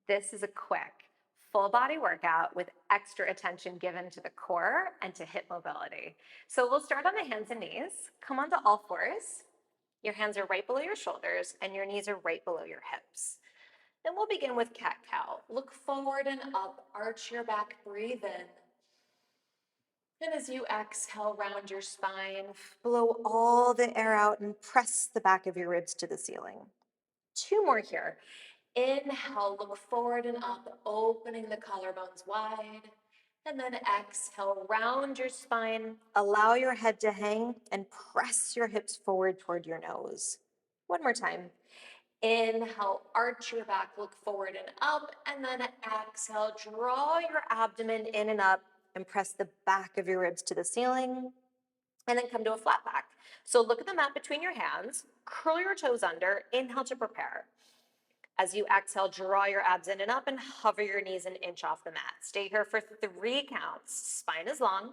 This is a quick, full body workout with extra attention given to the core and to hip mobility. So we'll start on the hands and knees. Come onto all fours. Your hands are right below your shoulders and your knees are right below your hips. Then we'll begin with cat-cow. Look forward and up, arch your back, breathe in. And as you exhale, round your spine, blow all the air out and press the back of your ribs to the ceiling. 2 more here. Inhale, look forward and up, opening the collarbones wide. And then exhale, round your spine, allow your head to hang and press your hips forward toward your nose. 1 more time. Inhale, arch your back, look forward and up, and then exhale, draw your abdomen in and up and press the back of your ribs to the ceiling, and then come to a flat back. So look at the mat between your hands, curl your toes under, inhale to prepare. As you exhale, draw your abs in and up and hover your knees an inch off the mat. Stay here for 3 counts. Spine is long.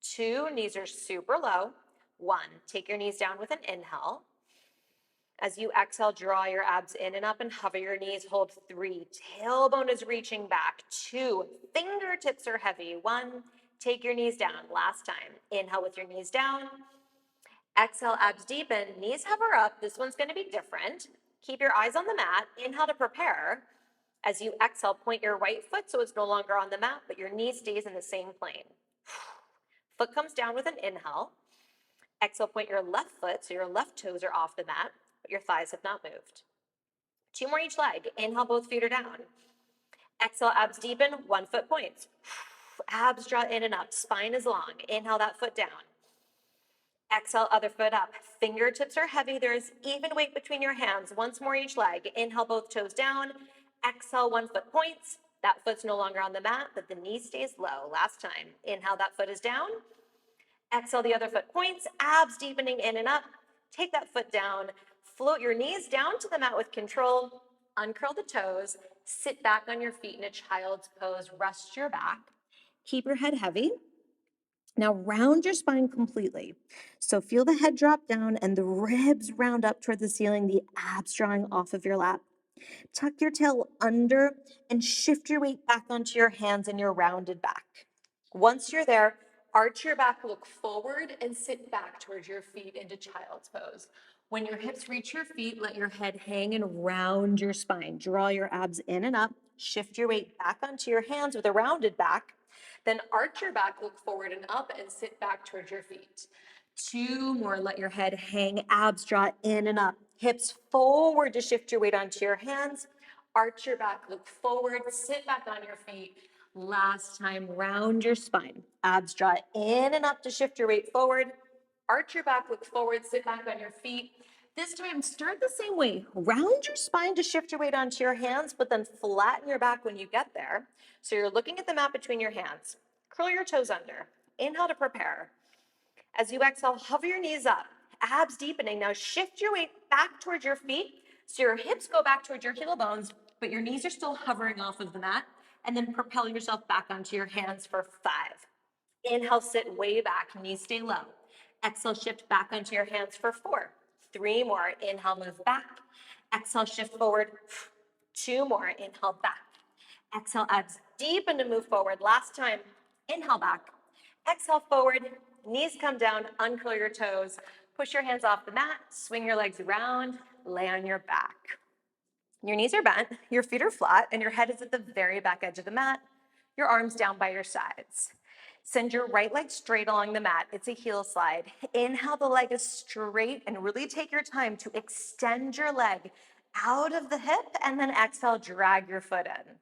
2, knees are super low. 1, take your knees down with an inhale. As you exhale, draw your abs in and up and hover your knees. Hold 3, tailbone is reaching back. 2, fingertips are heavy. 1, take your knees down. Last time. Inhale with your knees down. Exhale, abs deepen, knees hover up. This one's gonna be different. Keep your eyes on the mat. Inhale to prepare. As you exhale, point your right foot so it's no longer on the mat, but your knee stays in the same plane. Foot comes down with an inhale. Exhale, point your left foot so your left toes are off the mat, but your thighs have not moved. 2 more each leg. Inhale, both feet are down. Exhale, abs deepen, 1 foot points. Abs draw in and up, spine is long. Inhale that foot down. Exhale, other foot up. Fingertips are heavy. There is even weight between your hands. Once more each leg. Inhale, both toes down. Exhale, 1 foot points. That foot's no longer on the mat, but the knee stays low. Last time. Inhale, that foot is down. Exhale, the other foot points. Abs deepening in and up. Take that foot down. Float your knees down to the mat with control. Uncurl the toes. Sit back on your feet in a child's pose. Rest your back. Keep your head heavy. Now round your spine completely. So feel the head drop down and the ribs round up toward the ceiling, the abs drawing off of your lap. Tuck your tail under and shift your weight back onto your hands and your rounded back. Once you're there, arch your back, look forward, and sit back towards your feet into child's pose. When your hips reach your feet, let your head hang and round your spine. Draw your abs in and up. Shift your weight back onto your hands with a rounded back. Then arch your back, look forward and up, and sit back towards your feet. 2 more, let your head hang, abs draw in and up. Hips forward to shift your weight onto your hands. Arch your back, look forward, sit back on your feet. Last time, round your spine. Abs draw in and up to shift your weight forward. Arch your back, look forward, sit back on your feet. This time, start the same way. Round your spine to shift your weight onto your hands, but then flatten your back when you get there. So you're looking at the mat between your hands. Curl your toes under. Inhale to prepare. As you exhale, hover your knees up. Abs deepening. Now shift your weight back towards your feet. So your hips go back towards your heel bones, but your knees are still hovering off of the mat. And then propel yourself back onto your hands for 5. Inhale, sit way back. Knees stay low. Exhale, shift back onto your hands for 4. 3 more. Inhale, move back. Exhale, shift forward. 2 more. Inhale, back. Exhale, abs deepen to move forward. Last time. Inhale, back. Exhale, forward. Knees come down. Uncurl your toes. Push your hands off the mat. Swing your legs around. Lay on your back. Your knees are bent. Your feet are flat. And your head is at the very back edge of the mat. Your arms down by your sides. Send your right leg straight along the mat. It's a heel slide. Inhale, the leg is straight, and really take your time to extend your leg out of the hip, and then exhale, drag your foot in.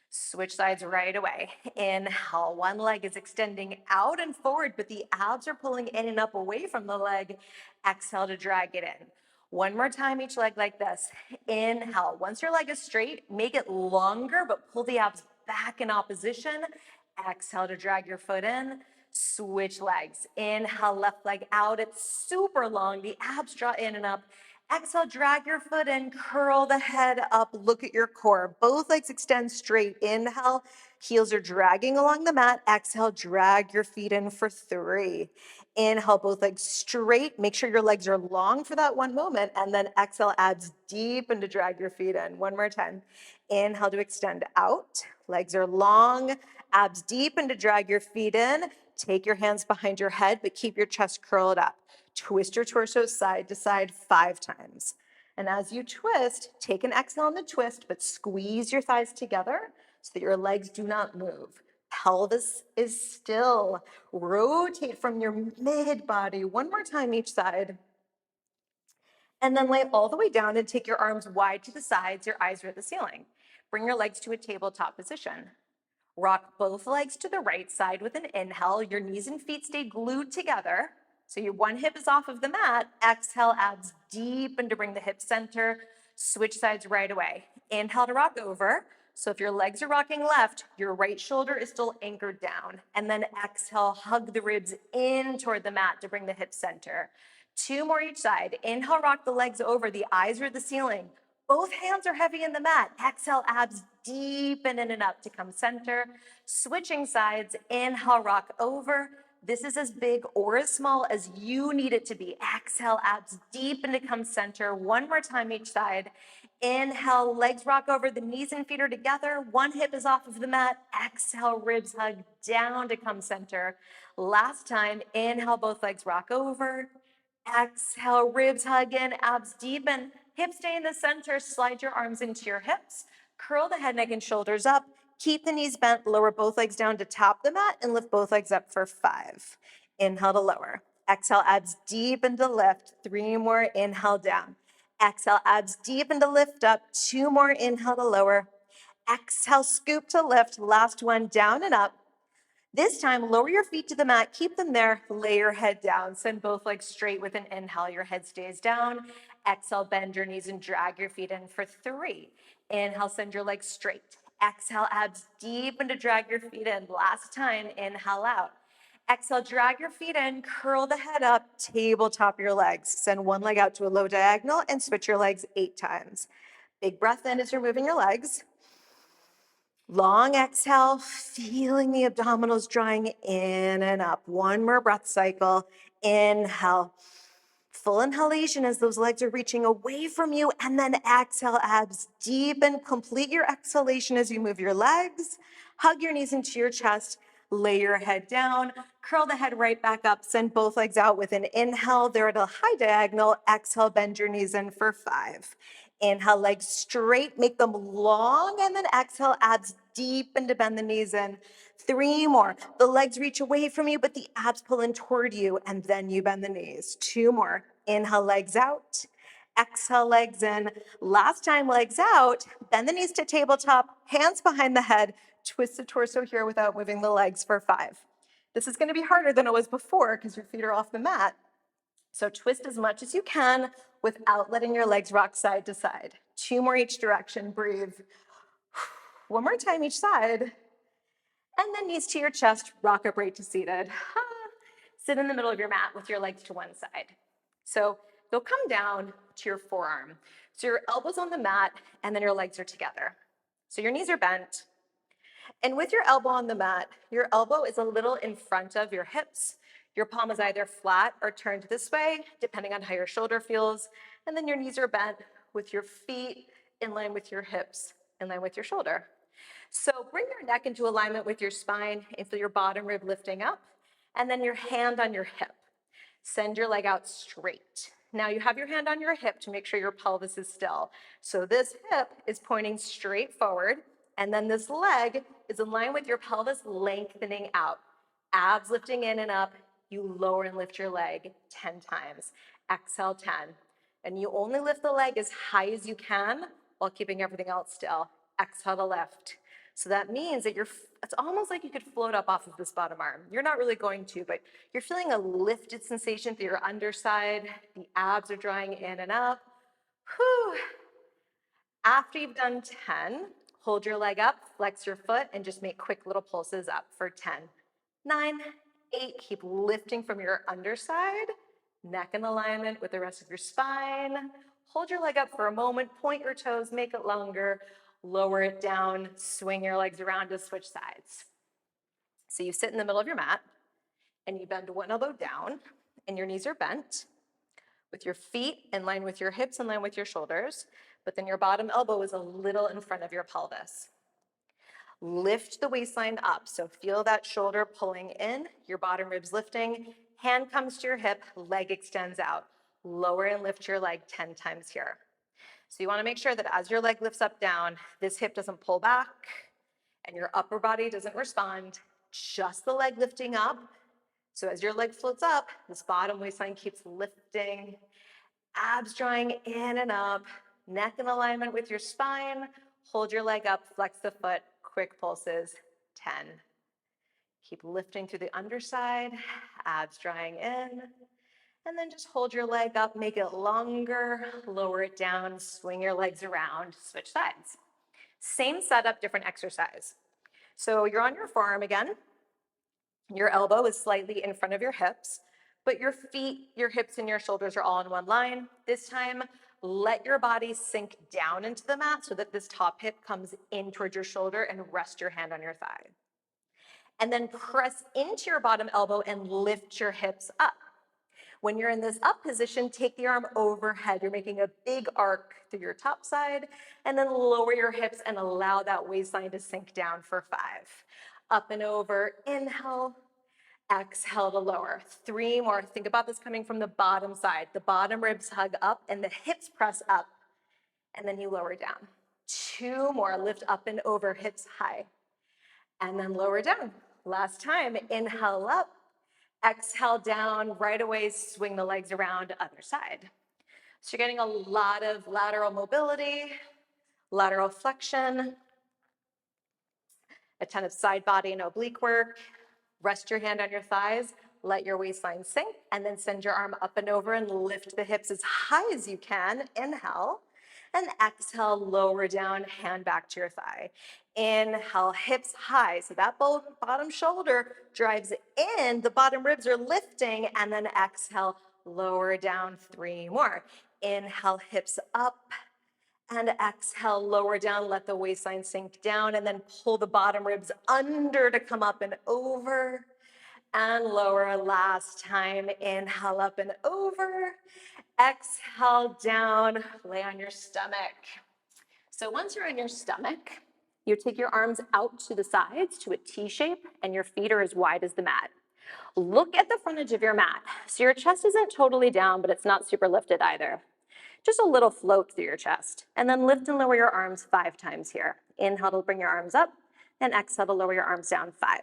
Switch sides right away. Inhale, one leg is extending out and forward, but the abs are pulling in and up away from the leg. Exhale to drag it in. 1 more time, each leg like this. Inhale, once your leg is straight, make it longer, but pull the abs back in opposition. Exhale to drag your foot in. Switch legs. Inhale, left leg out. It's super long. The abs draw in and up. Exhale, drag your foot in, curl the head up, look at your core. Both legs extend straight. Inhale, heels are dragging along the mat. Exhale, drag your feet in for 3. Inhale, both legs straight. Make sure your legs are long for that one moment. And then exhale, abs deep and to drag your feet in. One more time. Inhale to extend out. Legs are long, abs deep and to drag your feet in. Take your hands behind your head, but keep your chest curled up. Twist your torso side to side 5 times. And as you twist, take an exhale on the twist, but squeeze your thighs together so that your legs do not move. Pelvis is still. Rotate from your mid body. One more time each side. And then lay all the way down and take your arms wide to the sides. Your eyes are at the ceiling. Bring your legs to a tabletop position. Rock both legs to the right side with an inhale. Your knees and feet stay glued together. So your one hip is off of the mat. Exhale, abs deep and to bring the hip center. Switch sides right away. Inhale to rock over. So if your legs are rocking left, your right shoulder is still anchored down. And then exhale, hug the ribs in toward the mat to bring the hip center. 2 more each side. Inhale, rock the legs over. The eyes are at the ceiling. Both hands are heavy in the mat. Exhale, abs deepen in and up to come center. Switching sides, inhale, rock over. This is as big or as small as you need it to be. Exhale, abs deepen to come center. One more time each side. Inhale, legs rock over, the knees and feet are together. One hip is off of the mat. Exhale, ribs hug down to come center. Last time, inhale, both legs rock over. Exhale, ribs hug in, abs deepen. Hips stay in the center. Slide your arms into your hips. Curl the head, neck, and shoulders up. Keep the knees bent. Lower both legs down to top the mat and lift both legs up for 5. Inhale to lower. Exhale, abs deep and to lift. 3 more. Inhale down. Exhale, abs deep and to lift up. 2 more. Inhale to lower. Exhale, scoop to lift. Last one, down and up. This time, lower your feet to the mat, keep them there, lay your head down. Send both legs straight with an inhale, your head stays down. Exhale, bend your knees and drag your feet in for 3. Inhale, send your legs straight. Exhale, abs deep and to drag your feet in. Last time, inhale out. Exhale, drag your feet in, curl the head up, tabletop your legs. Send one leg out to a low diagonal and switch your legs 8 times. Big breath in as you're moving your legs. Long exhale, feeling the abdominals drawing in and up. One more breath cycle. Inhale. Full inhalation as those legs are reaching away from you. And then exhale, abs deepen. Complete your exhalation as you move your legs. Hug your knees into your chest. Lay your head down. Curl the head right back up. Send both legs out with an inhale. They're at a high diagonal. Exhale, bend your knees in for 5. Inhale, legs straight, make them long, and then exhale, abs deep and to bend the knees in. 3 more. The legs reach away from you, but the abs pull in toward you, and then you bend the knees. 2 more. Inhale, legs out. Exhale, legs in. Last time, legs out. Bend the knees to tabletop, hands behind the head. Twist the torso here without moving the legs for 5. This is going to be harder than it was before because your feet are off the mat. So twist as much as you can without letting your legs rock side to side. 2 more each direction, breathe. 1 more time each side. And then knees to your chest, rock upright to seated. Sit in the middle of your mat with your legs to one side. So they'll come down to your forearm. So your elbows on the mat and then your legs are together. So your knees are bent. And with your elbow on the mat, your elbow is a little in front of your hips. Your palm is either flat or turned this way, depending on how your shoulder feels. And then your knees are bent with your feet in line with your hips, in line with your shoulder. So bring your neck into alignment with your spine and feel your bottom rib lifting up. And then your hand on your hip. Send your leg out straight. Now you have your hand on your hip to make sure your pelvis is still. So this hip is pointing straight forward. And then this leg is in line with your pelvis lengthening out. Abs lifting in and up. You lower and lift your leg 10 times. Exhale 10. And you only lift the leg as high as you can while keeping everything else still. Exhale to lift. So that means that it's almost like you could float up off of this bottom arm. You're not really going to, but you're feeling a lifted sensation through your underside. The abs are drawing in and up. Whew. After you've done 10, hold your leg up, flex your foot, and just make quick little pulses up for 10, 9, 8. Keep lifting from your underside, neck in alignment with the rest of your spine. Hold your leg up for a moment, point your toes, make it longer, lower it down, swing your legs around to switch sides. So you sit in the middle of your mat and you bend one elbow down and your knees are bent with your feet in line with your hips, in line with your shoulders, but then your bottom elbow is a little in front of your pelvis. Lift the waistline up, so feel that shoulder pulling in, your bottom ribs lifting, hand comes to your hip, leg extends out. Lower and lift your leg 10 times here. So you wanna make sure that as your leg lifts up, down, this hip doesn't pull back and your upper body doesn't respond, just the leg lifting up. So as your leg floats up, this bottom waistline keeps lifting, abs drawing in and up, neck in alignment with your spine, hold your leg up, flex the foot, quick pulses, 10. Keep lifting through the underside, abs drawing in, and then just hold your leg up, make it longer, lower it down, swing your legs around, switch sides. Same setup, different exercise. So you're on your forearm again. Your elbow is slightly in front of your hips, but your feet, your hips, and your shoulders are all in one line. This time, let your body sink down into the mat so that this top hip comes in towards your shoulder and rest your hand on your thigh. And then press into your bottom elbow and lift your hips up. When you're in this up position, take the arm overhead. You're making a big arc through your top side, and then lower your hips and allow that waistline to sink down for 5. Up and over, inhale, exhale to lower. 3 more. Think about this coming from the bottom side. The bottom ribs hug up and the hips press up, and then you lower down. 2 more. Lift up and over, hips high, and then lower down. Last time, inhale up, exhale down, right away, swing the legs around, other side. So you're getting a lot of lateral mobility, lateral flexion, a ton of side body and oblique work. Rest your hand on your thighs, let your waistline sink, and then send your arm up and over and lift the hips as high as you can. Inhale, and exhale, lower down, hand back to your thigh. Inhale, hips high, so that bottom shoulder drives in, the bottom ribs are lifting, and then exhale, lower down. 3 more. Inhale, hips up, and exhale, lower down, let the waistline sink down, and then pull the bottom ribs under to come up and over, and lower. Last time, inhale up and over, exhale down, lay on your stomach. So once you're on your stomach, you take your arms out to the sides to a T shape, and your feet are as wide as the mat. Look at the front edge of your mat. So your chest isn't totally down, but it's not super lifted either. Just a little float through your chest, and then lift and lower your arms 5 times here. Inhale to bring your arms up, and exhale to lower your arms down 5.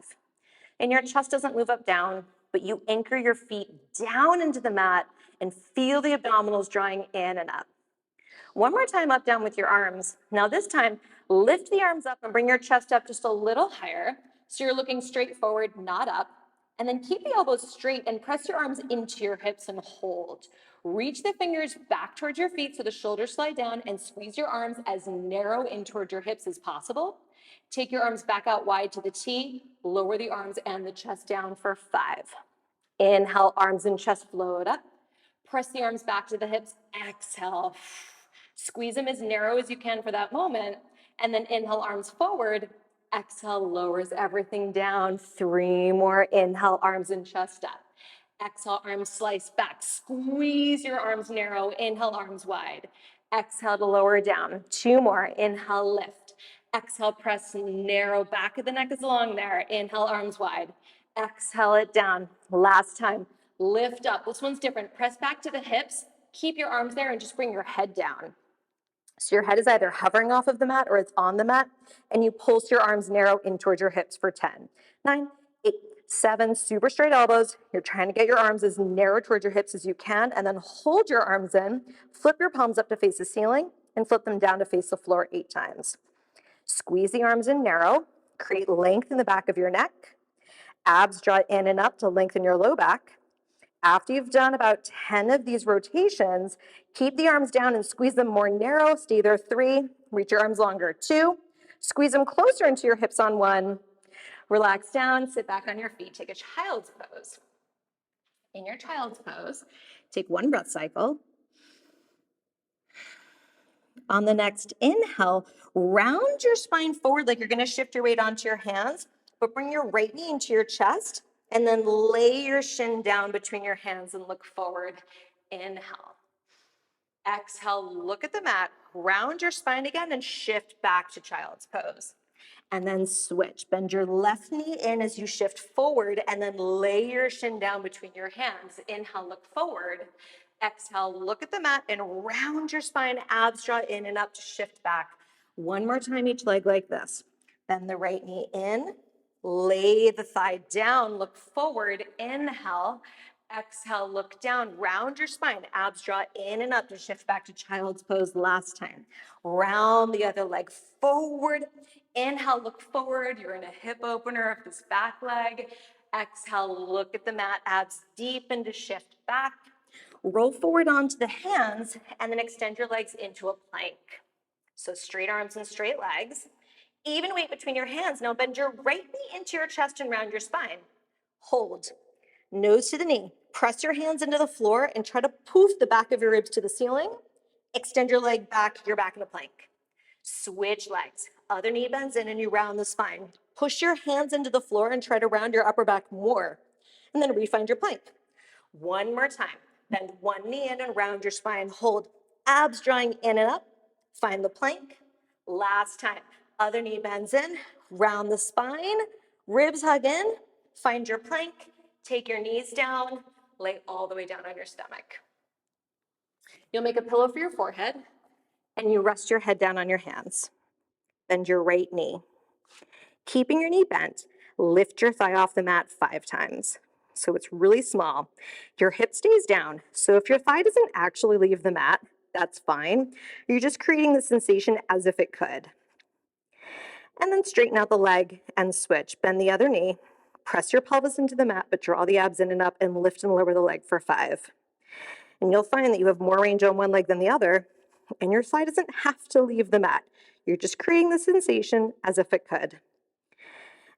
And your chest doesn't move up, down, but you anchor your feet down into the mat and feel the abdominals drawing in and up. One more time, up, down with your arms. Now this time, lift the arms up and bring your chest up just a little higher, so you're looking straight forward, not up. And then keep the elbows straight and press your arms into your hips and hold. Reach the fingers back towards your feet so the shoulders slide down, and squeeze your arms as narrow in towards your hips as possible. Take your arms back out wide to the T, lower the arms and the chest down for 5. Inhale, arms and chest float up. Press the arms back to the hips, exhale. Squeeze them as narrow as you can for that moment, and then inhale, arms forward. Exhale, lowers everything down. 3 more. Inhale, arms and chest up. Exhale, arms slice back. Squeeze your arms narrow. Inhale, arms wide. Exhale to lower down. 2 more. Inhale, lift. Exhale, press narrow. Back of the neck is long there. Inhale, arms wide. Exhale it down. Last time. Lift up. This one's different. Press back to the hips. Keep your arms there and just bring your head down. So your head is either hovering off of the mat or it's on the mat, and you pulse your arms narrow in towards your hips for 10, 9, 8, 7, super straight elbows. You're trying to get your arms as narrow towards your hips as you can, and then hold your arms in, flip your palms up to face the ceiling, and flip them down to face the floor 8 times. Squeeze the arms in narrow, create length in the back of your neck, abs draw in and up to lengthen your low back. After you've done about 10 of these rotations, keep the arms down and squeeze them more narrow. Stay there. 3, reach your arms longer. 2, squeeze them closer into your hips on 1. Relax down, sit back on your feet, take a child's pose. In your child's pose, take 1 breath cycle. On the next inhale, round your spine forward like you're going to shift your weight onto your hands, but bring your right knee into your chest and then lay your shin down between your hands and look forward. Inhale. Exhale, look at the mat, round your spine again and shift back to child's pose. And then switch. Bend your left knee in as you shift forward and then lay your shin down between your hands. Inhale, look forward. Exhale, look at the mat and round your spine, abs draw in and up to shift back. One more time each leg like this. Bend the right knee in, lay the thigh down, look forward, inhale. Exhale, look down, round your spine, abs draw in and up to shift back to child's pose last time. Round the other leg forward. Inhale, look forward. You're in a hip opener of this back leg. Exhale, look at the mat, abs deepen to shift back. Roll forward onto the hands and then extend your legs into a plank. So straight arms and straight legs. Even weight between your hands. Now bend your right knee into your chest and round your spine. Hold. Nose to the knee. Press your hands into the floor and try to poof the back of your ribs to the ceiling. Extend your leg back, you're back in a plank. Switch legs. Other knee bends in and you round the spine. Push your hands into the floor and try to round your upper back more. And then refind your plank. One more time. Bend one knee in and round your spine. Hold. Abs drawing in and up. Find the plank. Last time. Other knee bends in. Round the spine. Ribs hug in. Find your plank. Take your knees down. Lay all the way down on your stomach. You'll make a pillow for your forehead and you rest your head down on your hands. Bend your right knee. Keeping your knee bent, lift your thigh off the mat 5 times. So it's really small. Your hip stays down. So if your thigh doesn't actually leave the mat, that's fine. You're just creating the sensation as if it could. And then straighten out the leg and switch. Bend the other knee. Press your pelvis into the mat, but draw the abs in and up and lift and lower the leg for 5. And you'll find that you have more range on one leg than the other, and your thigh doesn't have to leave the mat. You're just creating the sensation as if it could.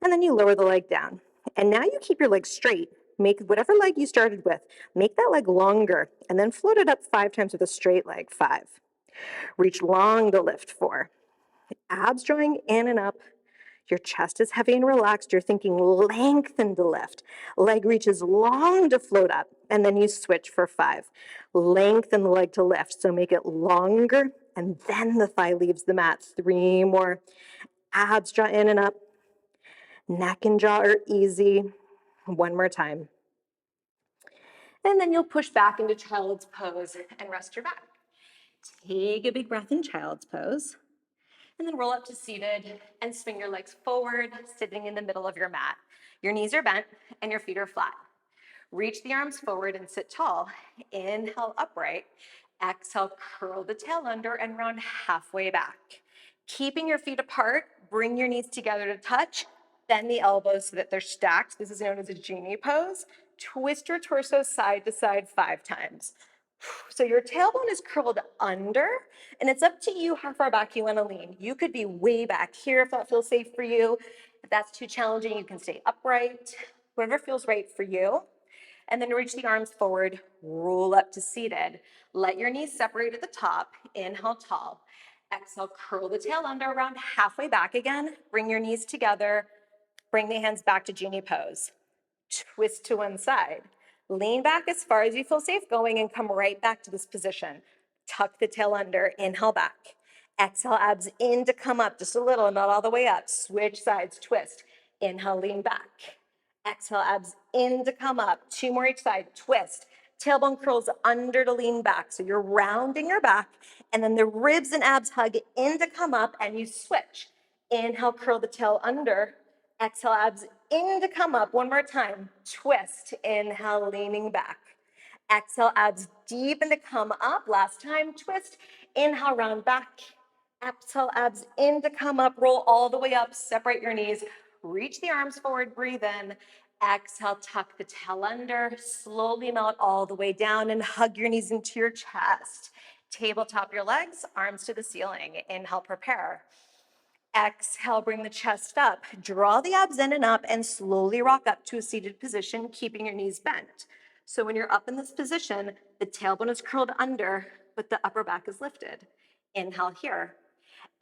And then you lower the leg down. And now you keep your leg straight. Make whatever leg you started with, make that leg longer, and then float it up 5 times with a straight leg, 5. Reach long to lift, 4. Abs drawing in and up. Your chest is heavy and relaxed. You're thinking lengthen to lift. Leg reaches long to float up, and then you switch for 5. Lengthen the leg to lift, so make it longer, and then the thigh leaves the mat. 3 more. Abs draw in and up. Neck and jaw are easy. 1 more time. And then you'll push back into child's pose and rest your back. Take a big breath in child's pose. And then roll up to seated and swing your legs forward, sitting in the middle of your mat. Your knees are bent and your feet are flat. Reach the arms forward and sit tall. Inhale, upright. Exhale, curl the tail under and round halfway back. Keeping your feet apart, bring your knees together to touch. Bend the elbows so that they're stacked. This is known as a genie pose. Twist your torso side to side 5 times. So your tailbone is curled under, and it's up to you how far back you want to lean. You could be way back here if that feels safe for you. If that's too challenging, you can stay upright, whatever feels right for you. And then reach the arms forward, roll up to seated. Let your knees separate at the top. Inhale, tall. Exhale, curl the tail under, around halfway back again. Bring your knees together. Bring the hands back to genie pose. Twist to one side. Lean back as far as you feel safe going and come right back to this position. Tuck the tail under, inhale back. Exhale, abs in to come up just a little, not all the way up. Switch sides, twist. Inhale, lean back. Exhale, abs in to come up. 2 more each side, twist. Tailbone curls under to lean back. So you're rounding your back, and then the ribs and abs hug in to come up, and you switch. Inhale, curl the tail under. Exhale, abs in to come up. 1 more time. Twist. Inhale, leaning back. Exhale, abs deepen to come up. Last time, twist. Inhale, round back. Exhale, abs in to come up. Roll all the way up. Separate your knees. Reach the arms forward. Breathe in. Exhale, tuck the tail under. Slowly melt all the way down and hug your knees into your chest. Tabletop your legs, arms to the ceiling. Inhale, prepare. Exhale, bring the chest up. Draw the abs in and up and slowly rock up to a seated position, keeping your knees bent. So when you're up in this position, the tailbone is curled under, but the upper back is lifted. Inhale here.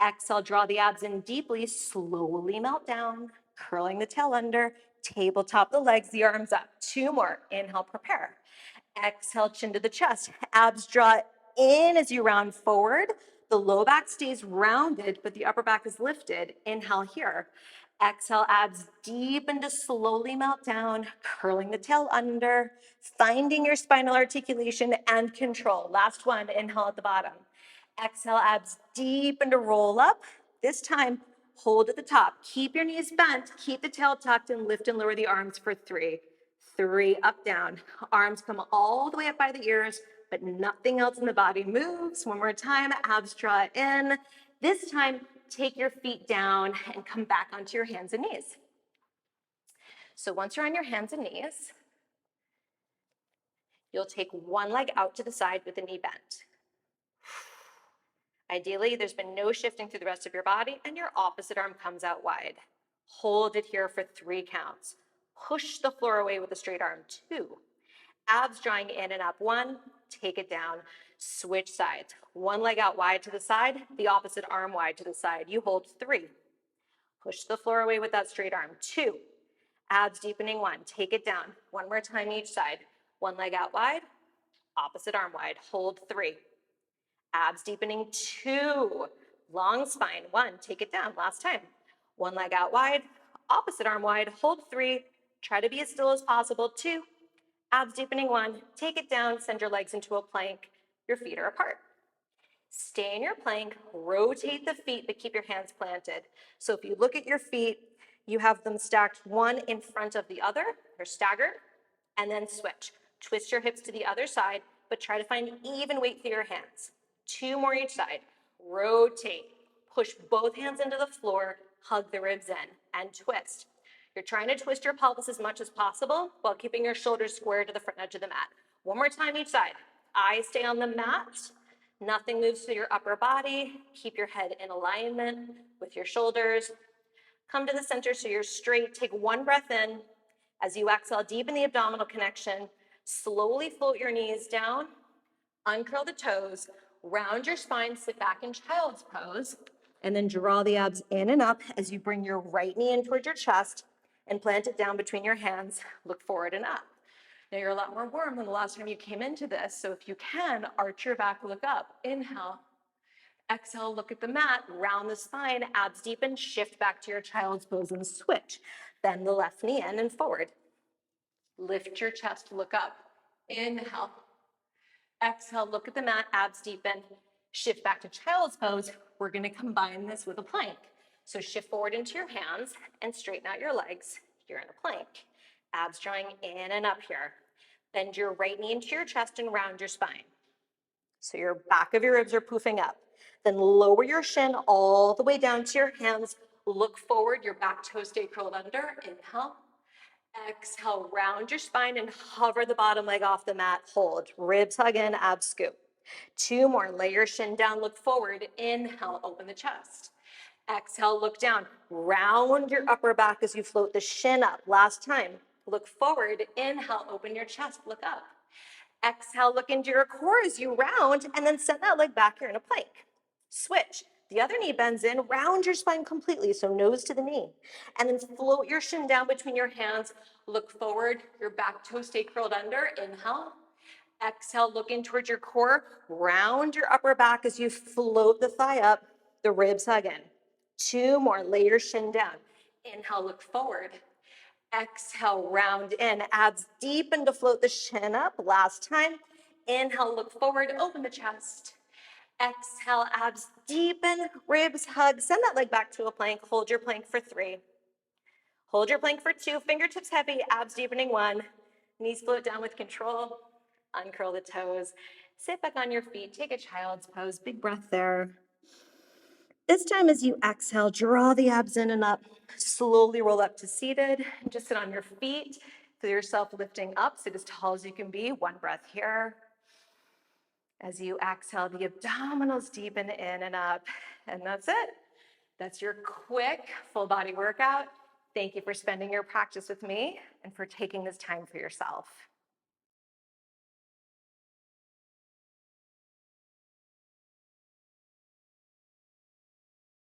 Exhale, draw the abs in deeply, slowly melt down, curling the tail under, tabletop the legs, the arms up. 2 more. Inhale, prepare. Exhale, chin to the chest. Abs draw in as you round forward. The low back stays rounded, but the upper back is lifted. Inhale here. Exhale, abs deepen to slowly melt down, curling the tail under, finding your spinal articulation and control. Last one, inhale at the bottom. Exhale, abs deepen to roll up. This time, hold at the top. Keep your knees bent, keep the tail tucked, and lift and lower the arms for 3. 3, up, down. Arms come all the way up by the ears, but nothing else in the body moves. One more time, abs draw in. This time, take your feet down and come back onto your hands and knees. So once you're on your hands and knees, you'll take one leg out to the side with the knee bent. Ideally, there's been no shifting through the rest of your body, and your opposite arm comes out wide. Hold it here for 3 counts. Push the floor away with a straight arm. 2. Abs drawing in and up. 1. Take it down. Switch sides. One leg out wide to the side, the opposite arm wide to the side. You hold 3. Push the floor away with that straight arm. 2. Abs deepening. 1. Take it down. One more time each side. One leg out wide, opposite arm wide. Hold 3. Abs deepening. 2. Long spine. 1. Take it down. Last time. One leg out wide, opposite arm wide. Hold 3. Try to be as still as possible. 2. Abs deepening. 1. Take it down. Send your legs into a plank. Your feet are apart. Stay in your plank. Rotate the feet, but keep your hands planted. So if you look at your feet, you have them stacked one in front of the other. They're staggered. And then switch. Twist your hips to the other side, but try to find even weight through your hands. 2 more each side. Rotate. Push both hands into the floor. Hug the ribs in and twist. You're trying to twist your pelvis as much as possible while keeping your shoulders square to the front edge of the mat. One more time each side. Eyes stay on the mat. Nothing moves through your upper body. Keep your head in alignment with your shoulders. Come to the center so you're straight. Take 1 breath in. As you exhale, deepen the abdominal connection. Slowly float your knees down. Uncurl the toes. Round your spine. Sit back in child's pose. And then draw the abs in and up as you bring your right knee in towards your chest and plant it down between your hands. Look forward and up. Now you're a lot more warm than the last time you came into this, so if you can, arch your back, look up. Inhale. Exhale, look at the mat, round the spine, abs deepen, shift back to your child's pose and switch. Bend the left knee in and forward. Lift your chest, look up. Inhale. Exhale, look at the mat, abs deepen, shift back to child's pose. We're gonna combine this with a plank. So shift forward into your hands and straighten out your legs. You're in a plank. Abs drawing in and up here. Bend your right knee into your chest and round your spine. So your back of your ribs are poofing up. Then lower your shin all the way down to your hands. Look forward, your back toes stay curled under. Inhale. Exhale, round your spine and hover the bottom leg off the mat. Hold. Ribs hug in, abs scoop. 2 more. Lay your shin down, look forward. Inhale, open the chest. Exhale, look down. Round your upper back as you float the shin up. Last time. Look forward. Inhale, open your chest, look up. Exhale, look into your core as you round, and then send that leg back here in a plank. Switch. The other knee bends in, round your spine completely, so nose to the knee. And then float your shin down between your hands. Look forward, your back toes stay curled under. Inhale. Exhale, look in towards your core. Round your upper back as you float the thigh up. The ribs hug in. 2 more. Lay your shin down. Inhale, look forward. Exhale, round in. Abs deepen to float the shin up. Last time. Inhale, look forward. Open the chest. Exhale, abs deepen. Ribs hug. Send that leg back to a plank. Hold your plank for 3. Hold your plank for 2. Fingertips heavy. Abs deepening. 1. Knees float down with control. Uncurl the toes. Sit back on your feet. Take a child's pose. Big breath there. This time as you exhale, draw the abs in and up. Slowly roll up to seated. Just sit on your feet. Feel yourself lifting up. Sit as tall as you can be. 1 breath here. As you exhale, the abdominals deepen in and up. And that's it. That's your quick full body workout. Thank you for spending your practice with me and for taking this time for yourself.